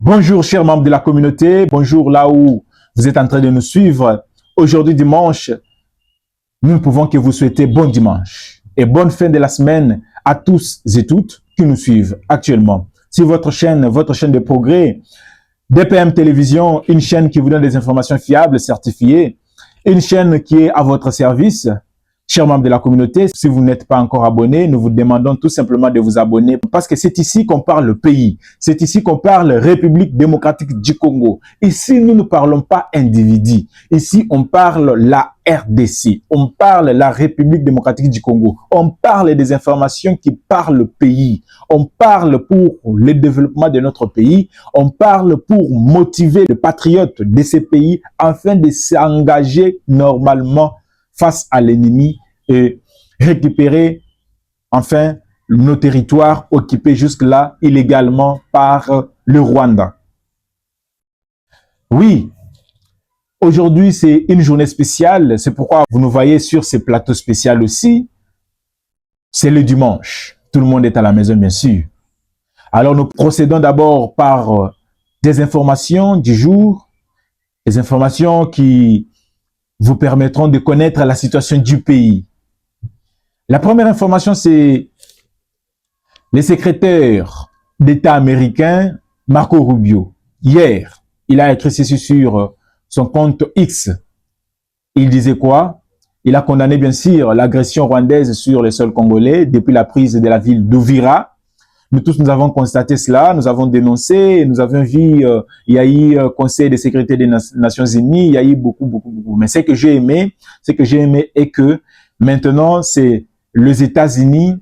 Bonjour chers membres de la communauté, bonjour là où vous êtes en train de nous suivre. Aujourd'hui dimanche, nous ne pouvons que vous souhaiter bon dimanche et bonne fin de la semaine à tous et toutes qui nous suivent actuellement. Sur votre chaîne de progrès, DPM Télévision, une chaîne qui vous donne des informations fiables, certifiées, une chaîne qui est à votre service. Chers membres de la communauté, si vous n'êtes pas encore abonné, nous vous demandons tout simplement de vous abonner parce que c'est ici qu'on parle le pays. C'est ici qu'on parle République démocratique du Congo. Ici, nous ne parlons pas individu. Ici, on parle la RDC. On parle la République démocratique du Congo. On parle des informations qui parlent le pays. On parle pour le développement de notre pays. On parle pour motiver les patriotes de ces pays afin de s'engager normalement face à l'ennemi et récupérer enfin nos territoires occupés jusque-là illégalement par le Rwanda. Oui, aujourd'hui c'est une journée spéciale, c'est pourquoi vous nous voyez sur ces plateaux spéciaux aussi. C'est le dimanche, tout le monde est à la maison bien sûr. Alors nous procédons d'abord par des informations du jour, des informations qui vous permettront de connaître la situation du pays. La première information, c'est le secrétaire d'État américain, Marco Rubio. Hier, il a écrit ceci sur son compte X. Il disait quoi? Il a condamné bien sûr l'agression rwandaise sur les sols congolais depuis la prise de la ville d'Uvira. Nous tous, nous avons constaté cela, nous avons dénoncé, nous avons vu, il y a eu Conseil de sécurité des Nations Unies, il y a eu beaucoup. Mais ce que j'ai aimé est que maintenant, c'est les États-Unis,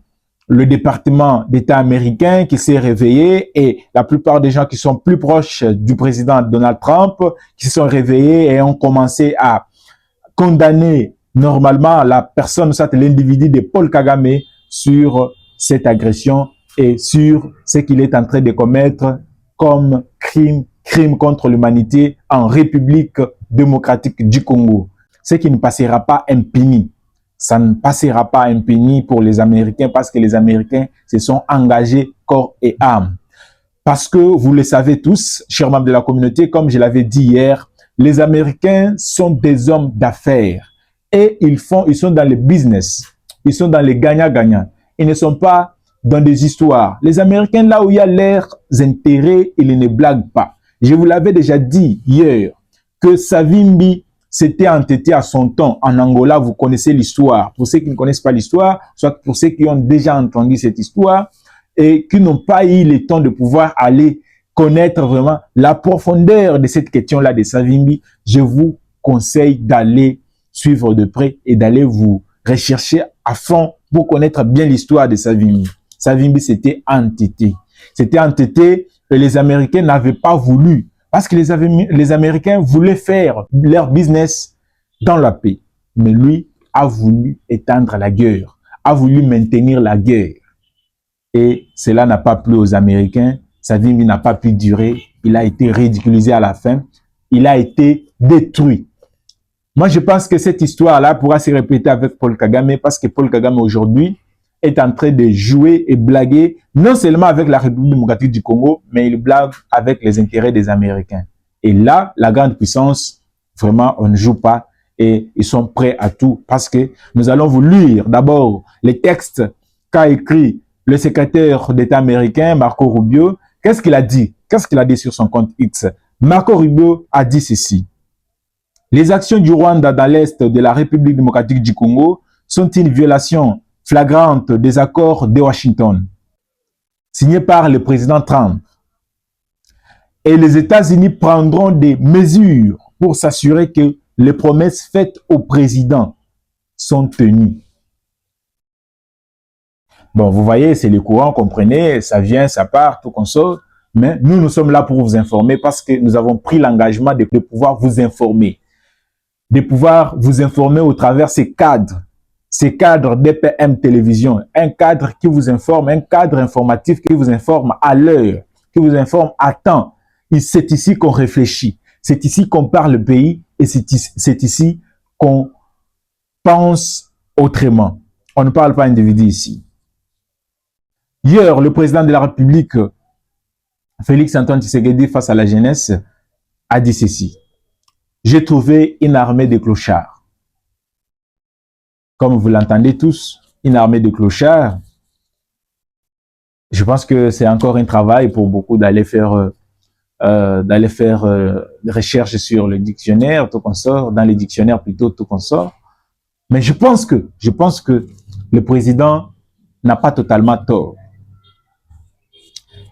le département d'État américain qui s'est réveillé et la plupart des gens qui sont plus proches du président Donald Trump qui se sont réveillés et ont commencé à condamner normalement la personne, soit l'individu de Paul Kagame sur cette agression et sur ce qu'il est en train de commettre comme crime contre l'humanité en République démocratique du Congo. Ce qui ne passera pas impuni. Ça ne passera pas impuni pour les Américains parce que les Américains se sont engagés corps et âme. Parce que vous le savez tous, chers membres de la communauté, comme je l'avais dit hier, les Américains sont des hommes d'affaires et ils sont dans le business, ils sont dans les gagnants-gagnants. Ils ne sont pas dans des histoires. Les Américains, là où il y a leurs intérêts, ils ne blaguent pas. Je vous l'avais déjà dit hier que Savimbi s'était entêté à son temps en Angola. Vous connaissez l'histoire. Pour ceux qui ne connaissent pas l'histoire, soit pour ceux qui ont déjà entendu cette histoire et qui n'ont pas eu le temps de pouvoir aller connaître vraiment la profondeur de cette question-là de Savimbi, je vous conseille d'aller suivre de près et d'aller vous rechercher à fond pour connaître bien l'histoire de Savimbi. Savimbi s'était entêté. C'était entêté et les Américains n'avaient pas voulu parce que les Américains voulaient faire leur business dans la paix. Mais lui a voulu étendre la guerre, a voulu maintenir la guerre. Et cela n'a pas plu aux Américains. Savimbi n'a pas pu durer. Il a été ridiculisé à la fin. Il a été détruit. Moi, je pense que cette histoire-là pourra se répéter avec Paul Kagame parce que Paul Kagame aujourd'hui est en train de jouer et blaguer non seulement avec la République démocratique du Congo, mais il blague avec les intérêts des Américains. Et là, la grande puissance, vraiment, on ne joue pas et ils sont prêts à tout parce que nous allons vous lire d'abord les textes qu'a écrit le secrétaire d'État américain, Marco Rubio. Qu'est-ce qu'il a dit? Qu'est-ce qu'il a dit sur son compte X? Marco Rubio a dit ceci. Les actions du Rwanda dans l'est de la République démocratique du Congo sont une violation flagrante des accords de Washington, signés par le président Trump. Et les États-Unis prendront des mesures pour s'assurer que les promesses faites au président sont tenues. Bon, vous voyez, c'est le courant, comprenez, ça vient, ça part, tout comme ça. Mais nous sommes là pour vous informer parce que nous avons pris l'engagement de pouvoir vous informer. De pouvoir vous informer au travers ces cadres DPM Télévision, un cadre qui vous informe, un cadre informatif qui vous informe à l'heure, qui vous informe à temps. C'est ici qu'on réfléchit, c'est ici qu'on parle le pays et c'est ici qu'on pense autrement. On ne parle pas individu ici. Hier, le président de la République, Félix Antoine Tshisekedi, face à la jeunesse, a dit ceci. J'ai trouvé une armée de clochards. Comme vous l'entendez tous, une armée de clochards. Je pense que c'est encore un travail pour beaucoup d'aller faire des recherches sur le dictionnaire, tout qu'on sort, dans les dictionnaires plutôt, tout qu'on sort. Mais je pense que le président n'a pas totalement tort.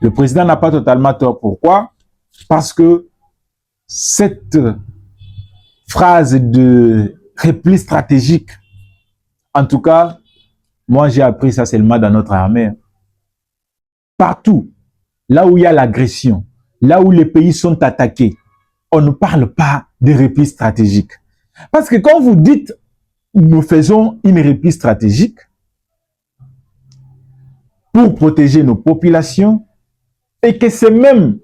Le président n'a pas totalement tort. Pourquoi? Parce que cette phrase de repli stratégique, en tout cas, moi j'ai appris ça seulement dans notre armée. Partout, là où il y a l'agression, là où les pays sont attaqués, on ne parle pas de repli stratégique. Parce que quand vous dites nous faisons une repli stratégique pour protéger nos populations et que ces mêmes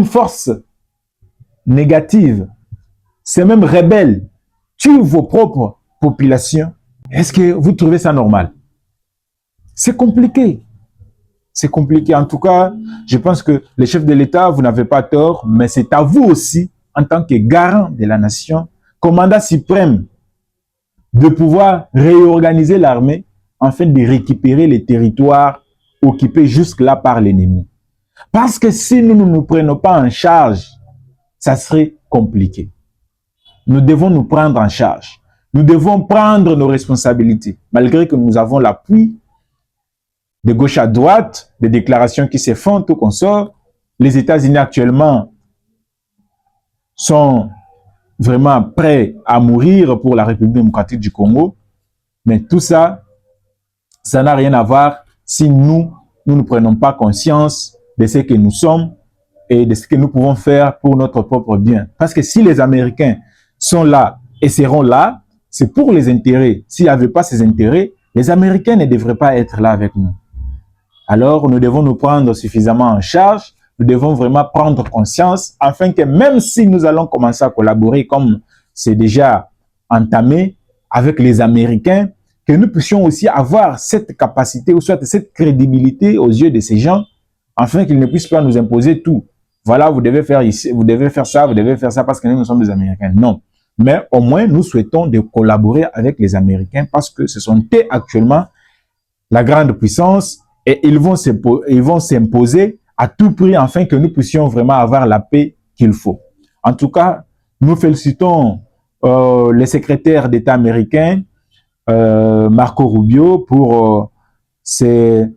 forces négatives, ces mêmes rebelles tuent vos propres populations, est-ce que vous trouvez ça normal? C'est compliqué. C'est compliqué. En tout cas, je pense que les chefs de l'État, vous n'avez pas tort, mais c'est à vous aussi, en tant que garant de la nation, commandant suprême, de pouvoir réorganiser l'armée afin de récupérer les territoires occupés jusque-là par l'ennemi. Parce que si nous ne nous prenons pas en charge, ça serait compliqué. Nous devons nous prendre en charge. Nous devons prendre nos responsabilités, malgré que nous avons l'appui de gauche à droite, des déclarations qui se font, tout qu'on sort. Les États-Unis actuellement sont vraiment prêts à mourir pour la République démocratique du Congo. Mais tout ça, ça n'a rien à voir si nous ne prenons pas conscience de ce que nous sommes et de ce que nous pouvons faire pour notre propre bien. Parce que si les Américains sont là et seront là, c'est pour les intérêts. S'il n'y avait pas ces intérêts, les Américains ne devraient pas être là avec nous. Alors, nous devons nous prendre suffisamment en charge, nous devons vraiment prendre conscience afin que même si nous allons commencer à collaborer comme c'est déjà entamé avec les Américains, que nous puissions aussi avoir cette capacité ou soit cette crédibilité aux yeux de ces gens afin qu'ils ne puissent pas nous imposer tout. Voilà, vous devez faire ici, vous devez faire ça parce que nous sommes des Américains. Non. Mais au moins, nous souhaitons de collaborer avec les Américains parce que ce sont eux actuellement la grande puissance et ils vont s'imposer à tout prix afin que nous puissions vraiment avoir la paix qu'il faut. En tout cas, nous félicitons le secrétaire d'État américain, Marco Rubio, pour cette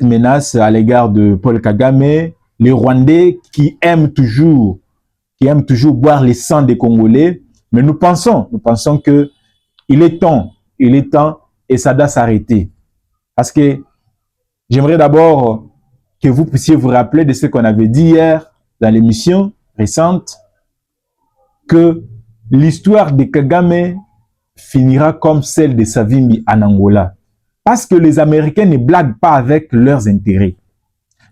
menace à l'égard de Paul Kagame, les Rwandais qui aiment toujours boire les sangs des Congolais. Mais nous pensons que il est temps et ça doit s'arrêter. Parce que j'aimerais d'abord que vous puissiez vous rappeler de ce qu'on avait dit hier dans l'émission récente, que l'histoire de Kagame finira comme celle de Savimbi en Angola. Parce que les Américains ne blaguent pas avec leurs intérêts.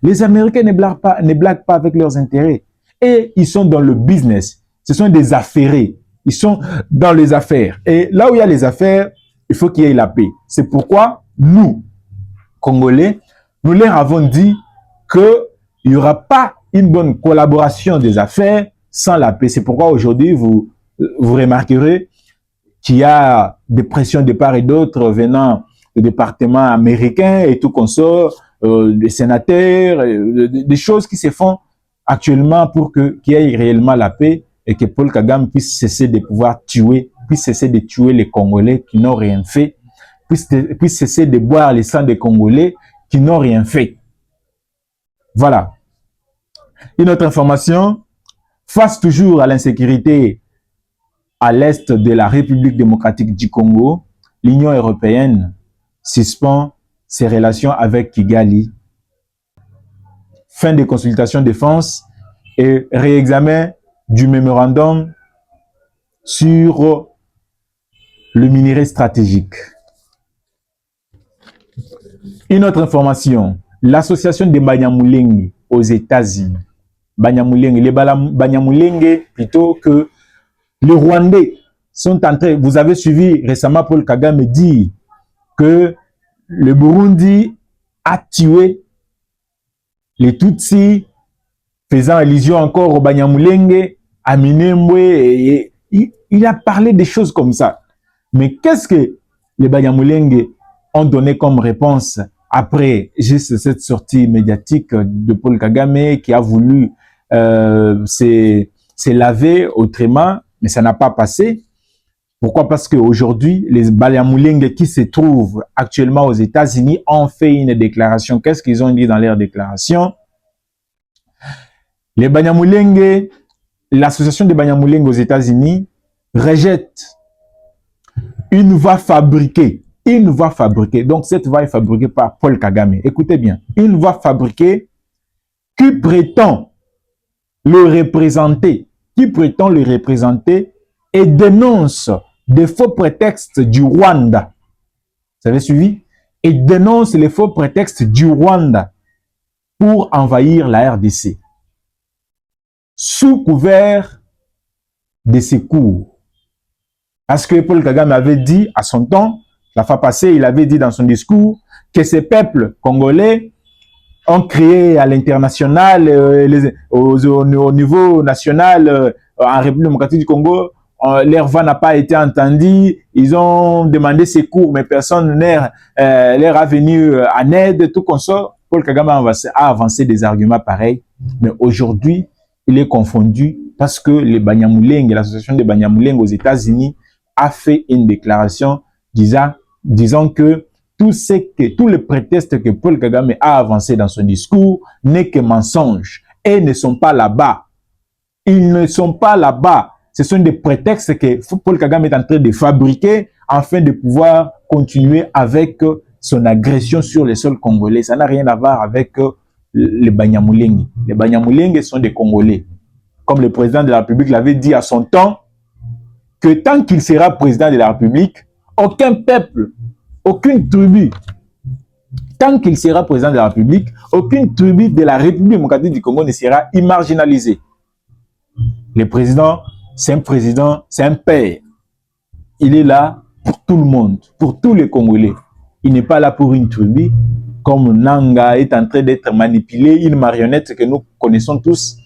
Les Américains ne blaguent pas avec leurs intérêts. Et ils sont dans le business. Ce sont des affairés. Ils sont dans les affaires. Et là où il y a les affaires, il faut qu'il y ait la paix. C'est pourquoi nous, Congolais, nous leur avons dit qu'il n'y aura pas une bonne collaboration des affaires sans la paix. C'est pourquoi aujourd'hui, vous remarquerez qu'il y a des pressions de part et d'autre venant du département américain et tout consort, des sénateurs, des choses qui se font actuellement pour qu'il y ait réellement la paix et que Paul Kagame puisse cesser de puisse cesser de tuer les Congolais qui n'ont rien fait, puisse cesser de boire les sangs des Congolais qui n'ont rien fait. Voilà. Une autre information, face toujours à l'insécurité à l'est de la République démocratique du Congo, l'Union européenne suspend ses relations avec Kigali. Fin des consultations défense et réexamen du mémorandum sur le minerai stratégique. Une autre information, l'association des Banyamulenge aux États-Unis, les Banyamulenge plutôt que les Rwandais sont en train, vous avez suivi récemment Paul Kagame dire que le Burundi a tué les Tutsis, faisant allusion encore au Banyamulenge, à Minembwe, et il a parlé des choses comme ça. Mais qu'est-ce que les Banyamulenge ont donné comme réponse après juste cette sortie médiatique de Paul Kagame qui a voulu se laver autrement, mais ça n'a pas passé. Pourquoi? Parce qu'aujourd'hui, les Banyamulenge qui se trouvent actuellement aux États-Unis ont fait une déclaration. Qu'est-ce qu'ils ont dit dans leur déclaration? Les Banyamulenge, l'association des Banyamulenge aux États-Unis rejette une voix fabriquée. Une voix fabriquée. Donc, cette voix est fabriquée par Paul Kagame. Écoutez bien. Une voix fabriquée qui prétend le représenter. Et dénonce des faux prétextes du Rwanda. Vous avez suivi? Et dénonce les faux prétextes du Rwanda pour envahir la RDC. Sous couvert de secours. Parce que Paul Kagame avait dit à son temps, la fois passée, il avait dit dans son discours que ces peuples congolais ont créé à l'international, au niveau national, en République démocratique du Congo, leur voix n'a pas été entendue, ils ont demandé secours, mais personne leur a venu en aide, tout comme ça. Paul Kagame a avancé des arguments pareils, mais aujourd'hui, il est confondu parce que les Banyamulenge, l'association des Banyamulenge aux États-Unis, a fait une déclaration disant que tous les prétextes que Paul Kagame a avancés dans son discours n'est que mensonges et ne sont pas là-bas. Ils ne sont pas là-bas. Ce sont des prétextes que Paul Kagame est en train de fabriquer afin de pouvoir continuer avec son agression sur les sols congolais. Ça n'a rien à voir avec les Banyamulenge. Les Banyamulenge sont des Congolais. Comme le président de la République l'avait dit à son temps, que tant qu'il sera président de la République, aucun peuple, aucune tribu, tant qu'il sera président de la République, aucune tribu de la République démocratique du Congo ne sera immarginalisée. Le président, c'est un père. Il est là pour tout le monde, pour tous les Congolais. Il n'est pas là pour une tribu, comme Nanga est en train d'être manipulé, une marionnette que nous connaissons tous.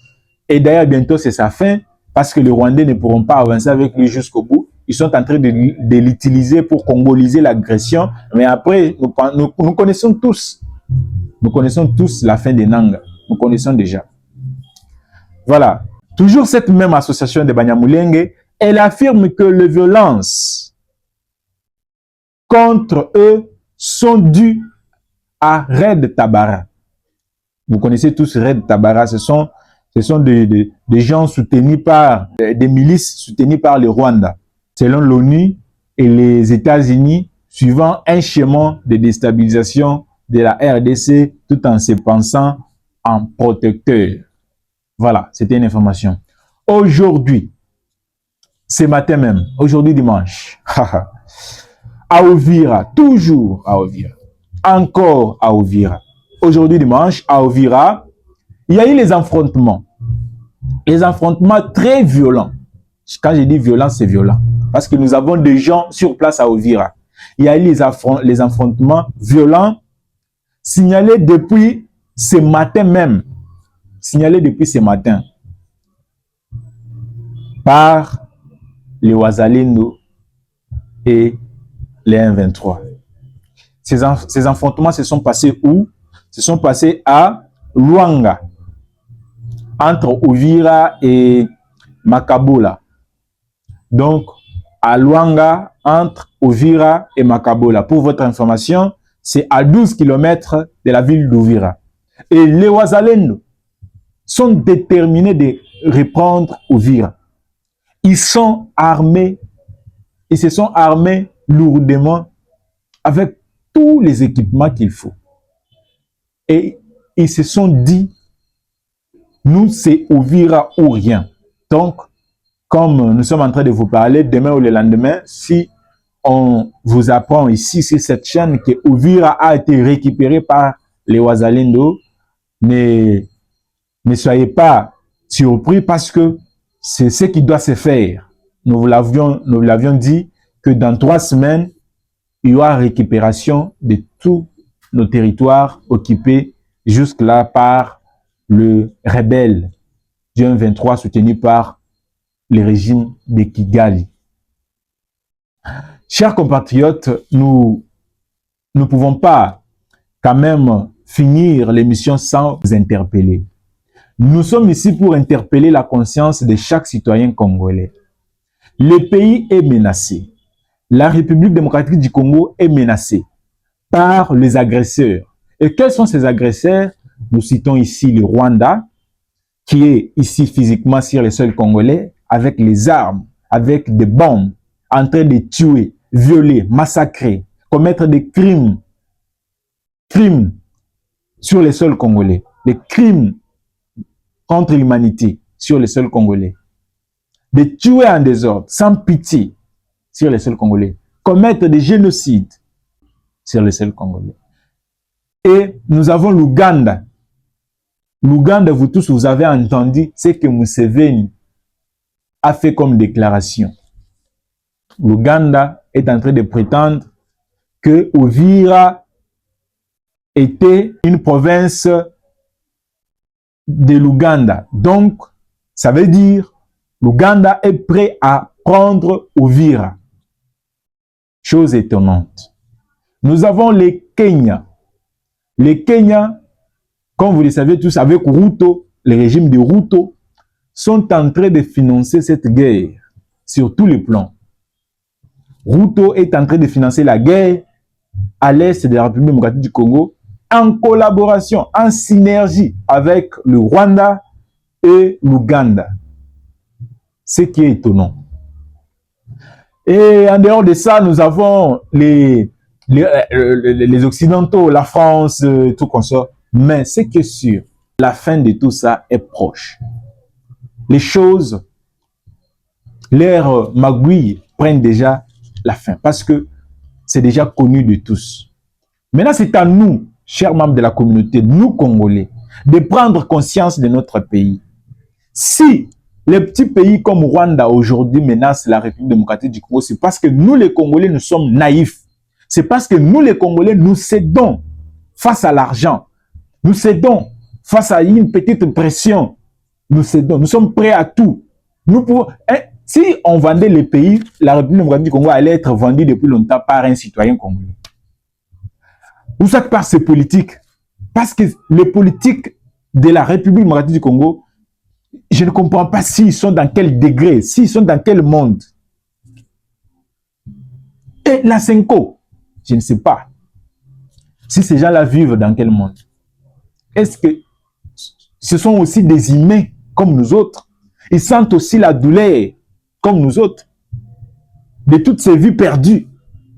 Et d'ailleurs, bientôt, c'est sa fin, parce que les Rwandais ne pourront pas avancer avec lui jusqu'au bout. Ils sont en train de l'utiliser pour congoliser l'agression. Mais après, nous connaissons tous. Nous connaissons tous la fin de Nanga. Nous connaissons déjà. Voilà. Toujours cette même association de Banyamulenge, elle affirme que les violences contre eux sont dues à Red Tabara. Vous connaissez tous Red Tabara. Ce sont des gens soutenus par des milices soutenues par le Rwanda. Selon l'ONU et les États-Unis, suivant un schéma de déstabilisation de la RDC tout en se pensant en protecteur. Voilà, c'était une information. Aujourd'hui, ce matin même, aujourd'hui dimanche, à Uvira, toujours à Uvira, encore à Uvira. Aujourd'hui dimanche, à Uvira, il y a eu les affrontements très violents. Quand je dis violent, c'est violent. Parce que nous avons des gens sur place à Uvira. Il y a eu les affrontements violents signalés depuis ce matin même. Signalés depuis ce matin par les Wazalendo et les M23. Ces affrontements se sont passés où? Se sont passés à Luanga, entre Uvira et Makabola. Donc, à Luanga, entre Uvira et Makabola. Pour votre information, c'est à 12 km de la ville d'Uvira. Et les Wazalendo sont déterminés de reprendre Uvira. Ils sont armés, ils se sont armés lourdement avec tous les équipements qu'il faut. Et ils se sont dit, nous c'est Uvira ou rien. Donc, comme nous sommes en train de vous parler, demain ou le lendemain, si on vous apprend ici sur cette chaîne que Uvira a été récupéré par les Wazalendo, ne soyez pas surpris parce que c'est ce qui doit se faire. Nous l'avions dit que dans 3 semaines, il y aura récupération de tous nos territoires occupés jusque-là par le rebelle du M23 soutenu par le régime de Kigali. Chers compatriotes, nous ne pouvons pas quand même finir l'émission sans vous interpeller. Nous sommes ici pour interpeller la conscience de chaque citoyen congolais. Le pays est menacé. La République démocratique du Congo est menacée par les agresseurs. Et quels sont ces agresseurs? Nous citons ici le Rwanda, qui est ici physiquement sur le sol congolais, avec les armes, avec des bombes, en train de tuer, violer, massacrer, commettre des crimes sur le sol congolais, des crimes contre l'humanité sur le sol congolais, de tuer en désordre, sans pitié, sur le sol congolais, commettre des génocides sur le sol congolais. Et nous avons l'Ouganda. L'Ouganda, vous tous, vous avez entendu ce que Museveni a fait comme déclaration. L'Ouganda est en train de prétendre que Uvira était une province de l'Ouganda. Donc, ça veut dire l'Ouganda est prêt à prendre Uvira. Chose étonnante. Nous avons les Kenya. Les Kenya, comme vous le savez tous, avec Ruto, le régime de Ruto, sont en train de financer cette guerre sur tous les plans. Ruto est en train de financer la guerre à l'est de la République démocratique du Congo en collaboration, en synergie avec le Rwanda et l'Ouganda. Ce qui est étonnant. Et en dehors de ça, nous avons les Occidentaux, la France, tout comme ça. Mais ce qui est sûr, la fin de tout ça est proche. Les choses, leurs magouilles prennent déjà la fin parce que c'est déjà connu de tous. Maintenant, c'est à nous, chers membres de la communauté, nous Congolais, de prendre conscience de notre pays. Si les petits pays comme Rwanda aujourd'hui menacent la République démocratique du Congo, c'est parce que nous les Congolais, nous sommes naïfs. C'est parce que nous les Congolais, nous cédons face à l'argent. Nous cédons face à une petite pression. Nous cédons, nous sommes prêts à tout. Nous pouvons, si on vendait les pays, la République démocratique du Congo allait être vendue depuis longtemps par un citoyen congolais. Ou ça par ces politiques. Parce que les politiques de la République démocratique du Congo, je ne comprends pas s'ils sont dans quel degré, s'ils sont dans quel monde. Et la Senko, je ne sais pas si ces gens-là vivent dans quel monde. Est-ce que ce sont aussi des humains comme nous autres? Ils sentent aussi la douleur comme nous autres de toutes ces vies perdues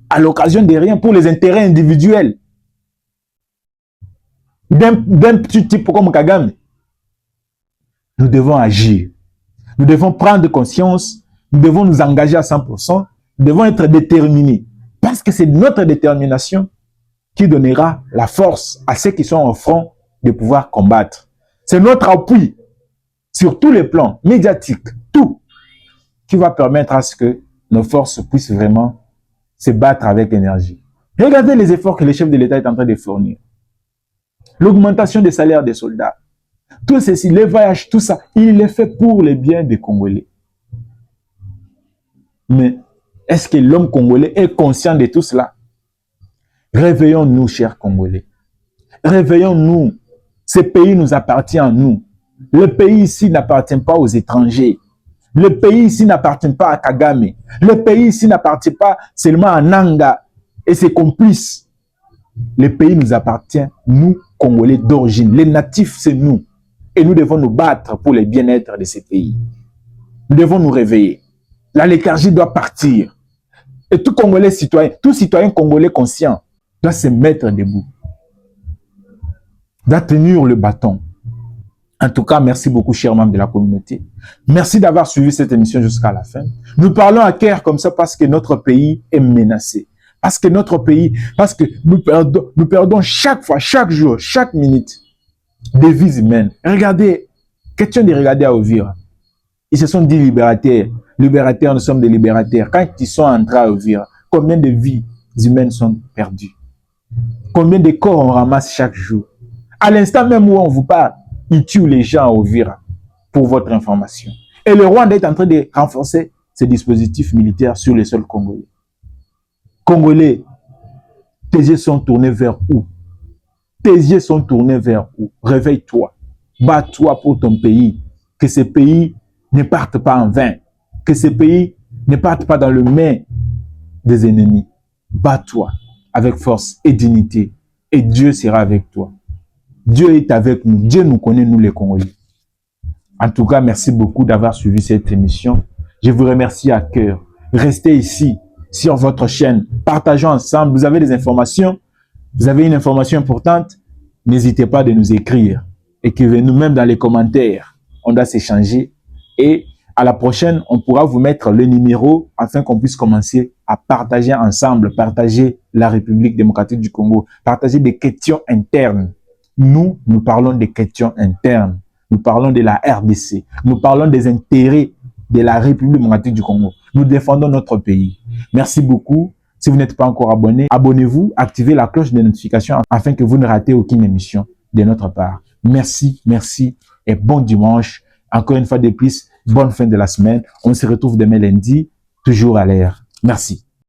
à l'occasion de rien pour les intérêts individuels d'un petit type comme Kagame. Nous devons agir. Nous devons prendre conscience. Nous devons nous engager à 100%. Nous devons être déterminés. Parce que c'est notre détermination qui donnera la force à ceux qui sont au front de pouvoir combattre. C'est notre appui sur tous les plans médiatiques, tout, qui va permettre à ce que nos forces puissent vraiment se battre avec énergie. Regardez les efforts que le chef de l'État est en train de fournir. L'augmentation des salaires des soldats. Tout ceci, les voyages, tout ça, il est fait pour le bien des Congolais. Mais est-ce que l'homme congolais est conscient de tout cela? Réveillons-nous, chers Congolais. Réveillons-nous. Ce pays nous appartient à nous. Le pays ici n'appartient pas aux étrangers. Le pays ici n'appartient pas à Kagame. Le pays ici n'appartient pas seulement à Nanga et ses complices. Le pays nous appartient, nous, Congolais d'origine. Les natifs, c'est nous. Et nous devons nous battre pour le bien-être de ces pays. Nous devons nous réveiller. La léthargie doit partir. Et tout Congolais citoyen, tout citoyen congolais conscient doit se mettre debout. Doit tenir le bâton. En tout cas, merci beaucoup, chers membres de la communauté. Merci d'avoir suivi cette émission jusqu'à la fin. Nous parlons à cœur comme ça parce que notre pays est menacé. Parce que notre pays, parce que nous perdons chaque fois, chaque jour, chaque minute des vies humaines. Regardez, question de regarder à Uvira. Ils se sont dit libérateurs. Libérateurs, nous sommes des libérateurs. Quand ils sont entrés à Uvira, combien de vies humaines sont perdues? Combien de corps on ramasse chaque jour? À l'instant même où on vous parle, ils tuent les gens à Uvira, pour votre information. Et le Rwanda est en train de renforcer ses dispositifs militaires sur les sols congolais. Congolais, tes yeux sont tournés vers où? Tes yeux sont tournés vers où? Réveille-toi. Bats-toi pour ton pays. Que ce pays ne parte pas en vain. Que ce pays ne parte pas dans le main des ennemis. Bats-toi avec force et dignité. Et Dieu sera avec toi. Dieu est avec nous. Dieu nous connaît, nous les Congolais. En tout cas, merci beaucoup d'avoir suivi cette émission. Je vous remercie à cœur. Restez ici, sur votre chaîne. Partageons ensemble. Vous avez des informations. Vous avez une information importante. N'hésitez pas de nous écrire. Écrivez-nous même dans les commentaires. On doit s'échanger. Et à la prochaine, on pourra vous mettre le numéro afin qu'on puisse commencer à partager ensemble, partager la République démocratique du Congo, partager des questions internes. Nous parlons des questions internes. Nous parlons de la RDC. Nous parlons des intérêts de la République démocratique du Congo. Nous défendons notre pays. Merci beaucoup. Si vous n'êtes pas encore abonné, abonnez-vous, activez la cloche de notification afin que vous ne ratez aucune émission de notre part. Merci, merci et bon dimanche. Encore une fois de plus, bonne fin de la semaine. On se retrouve demain lundi, toujours à l'heure. Merci.